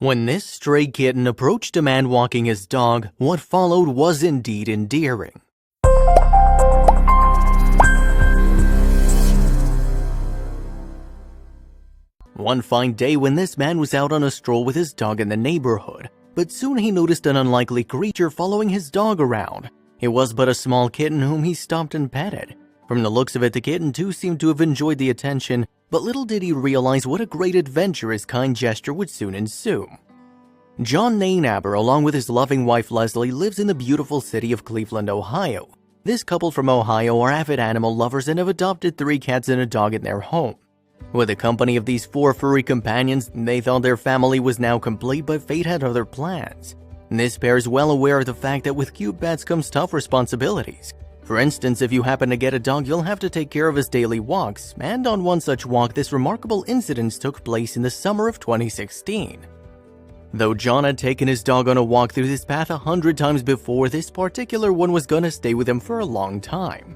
When this stray kitten approached a man walking his dog, what followed was indeed endearing. One fine day when this man was out on a stroll with his dog in the neighborhood, but soon he noticed an unlikely creature following his dog around. It was but a small kitten whom he stopped and petted. From the looks of it, the kitten too seemed to have enjoyed the attention, but little did he realize what a great adventure his kind gesture would soon ensue. John Nainaber, along with his loving wife Leslie, lives in the beautiful city of Cleveland, Ohio. This couple from Ohio are avid animal lovers and have adopted 3 cats and a dog in their home. With the company of these 4 furry companions, they thought their family was now complete, but fate had other plans. This pair is well aware of the fact that with cute pets comes tough responsibilities. For instance, if you happen to get a dog, you'll have to take care of his daily walks, and on one such walk, this remarkable incident took place in the summer of 2016. Though John had taken his dog on a walk through this path 100 times before, this particular one was gonna stay with him for a long time.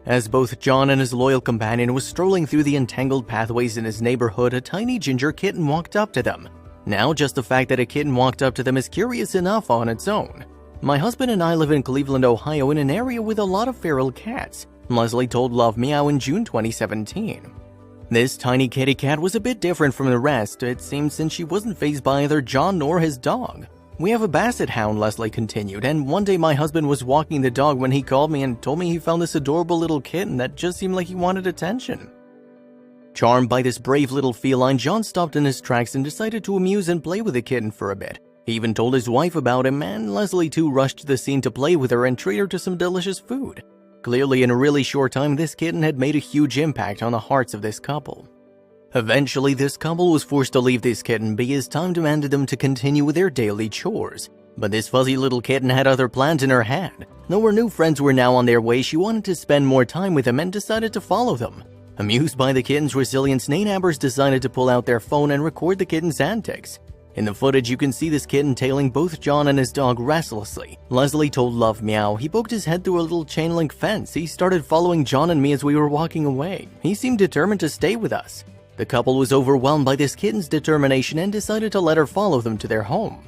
As both John and his loyal companion was strolling through the entangled pathways in his neighborhood, a tiny ginger kitten walked up to them. Now, just the fact that a kitten walked up to them is curious enough on its own. My husband and I live in Cleveland, Ohio, in an area with a lot of feral cats, Leslie told Love Meow in June 2017. This tiny kitty cat was a bit different from the rest, it seemed, since she wasn't fazed by either John nor his dog. We have a basset hound, Leslie continued, and one day my husband was walking the dog when he called me and told me he found this adorable little kitten that just seemed like he wanted attention. Charmed by this brave little feline, John stopped in his tracks and decided to amuse and play with the kitten for a bit. He even told his wife about him, and Leslie too rushed to the scene to play with her and treat her to some delicious food. Clearly, in a really short time, this kitten had made a huge impact on the hearts of this couple. Eventually, this couple was forced to leave this kitten be as time demanded them to continue with their daily chores. But this fuzzy little kitten had other plans in her head. Though her new friends were now on their way, she wanted to spend more time with them and decided to follow them. Amused by the kitten's resilience, Nainabers decided to pull out their phone and record the kitten's antics. In the footage, you can see this kitten tailing both John and his dog restlessly. Leslie told Love Meow he poked his head through a little chain link fence. He started following John and me as we were walking away. He seemed determined to stay with us. The couple was overwhelmed by this kitten's determination and decided to let her follow them to their home.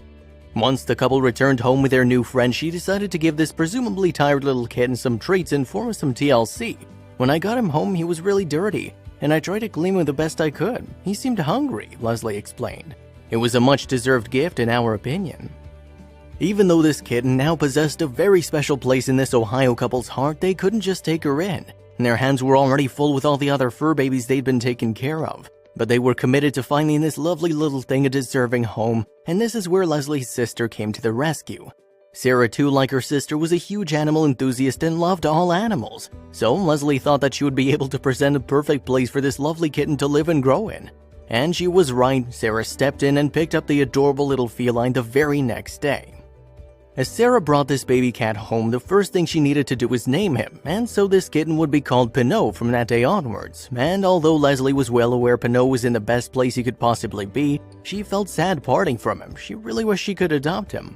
Once the couple returned home with their new friend, she decided to give this presumably tired little kitten some treats in form of some TLC. When I got him home, he was really dirty, and I tried to clean him the best I could. He seemed hungry, Leslie explained. It was a much-deserved gift in our opinion. Even though this kitten now possessed a very special place in this Ohio couple's heart, they couldn't just take her in. Their hands were already full with all the other fur babies they'd been taken care of. But they were committed to finding this lovely little thing a deserving home, and this is where Leslie's sister came to the rescue. Sarah too, like her sister, was a huge animal enthusiast and loved all animals. So Leslie thought that she would be able to present a perfect place for this lovely kitten to live and grow in. And she was right. Sarah stepped in and picked up the adorable little feline the very next day. As Sarah brought this baby cat home, the first thing she needed to do was name him, and so this kitten would be called Pinot from that day onwards. And although Leslie was well aware Pinot was in the best place he could possibly be, she felt sad parting from him. She really wished she could adopt him.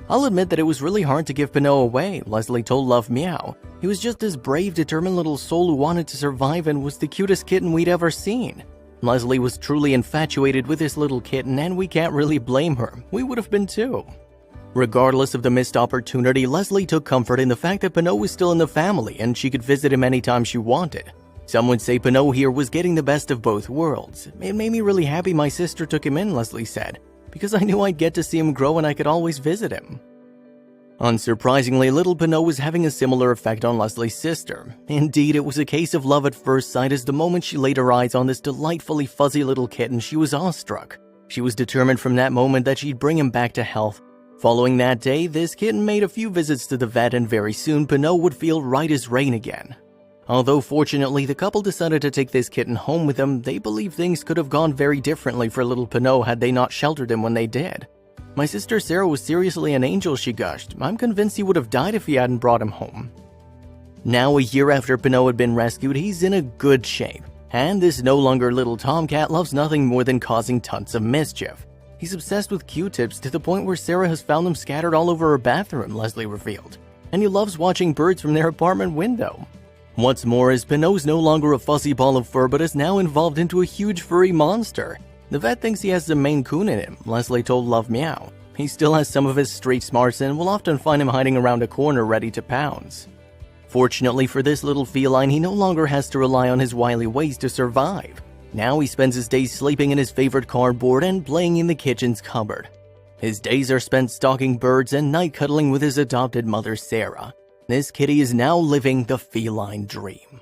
I'll admit that it was really hard to give Pinot away, Leslie told Love Meow. He was just this brave, determined little soul who wanted to survive and was the cutest kitten we'd ever seen. Leslie was truly infatuated with this little kitten, and we can't really blame her. We would have been too. Regardless of the missed opportunity, Leslie took comfort in the fact that Pinot was still in the family and she could visit him anytime she wanted. Some would say Pinot here was getting the best of both worlds. It made me really happy my sister took him in, Leslie said, because I knew I'd get to see him grow and I could always visit him. Unsurprisingly, little Pinot was having a similar effect on Leslie's sister. Indeed, it was a case of love at first sight, as the moment she laid her eyes on this delightfully fuzzy little kitten, she was awestruck. She was determined from that moment that she'd bring him back to health. Following that day, this kitten made a few visits to the vet, and very soon Pinot would feel right as rain again. Although fortunately the couple decided to take this kitten home with them, they believe things could have gone very differently for little Pinot had they not sheltered him when they did. My sister Sarah was seriously an angel, she gushed. I'm convinced he would have died if he hadn't brought him home. Now, a year after Pinot had been rescued, he's in a good shape. And this no longer little tomcat loves nothing more than causing tons of mischief. He's obsessed with Q-tips to the point where Sarah has found them scattered all over her bathroom, Leslie revealed. And he loves watching birds from their apartment window. What's more is Pinot's no longer a fuzzy ball of fur but is now evolved into a huge furry monster. The vet thinks he has the Maine Coon in him, Leslie told Love Meow. He still has some of his street smarts and will often find him hiding around a corner ready to pounce. Fortunately for this little feline, he no longer has to rely on his wily ways to survive. Now he spends his days sleeping in his favorite cardboard and playing in the kitchen's cupboard. His days are spent stalking birds and night cuddling with his adopted mother, Sarah. This kitty is now living the feline dream.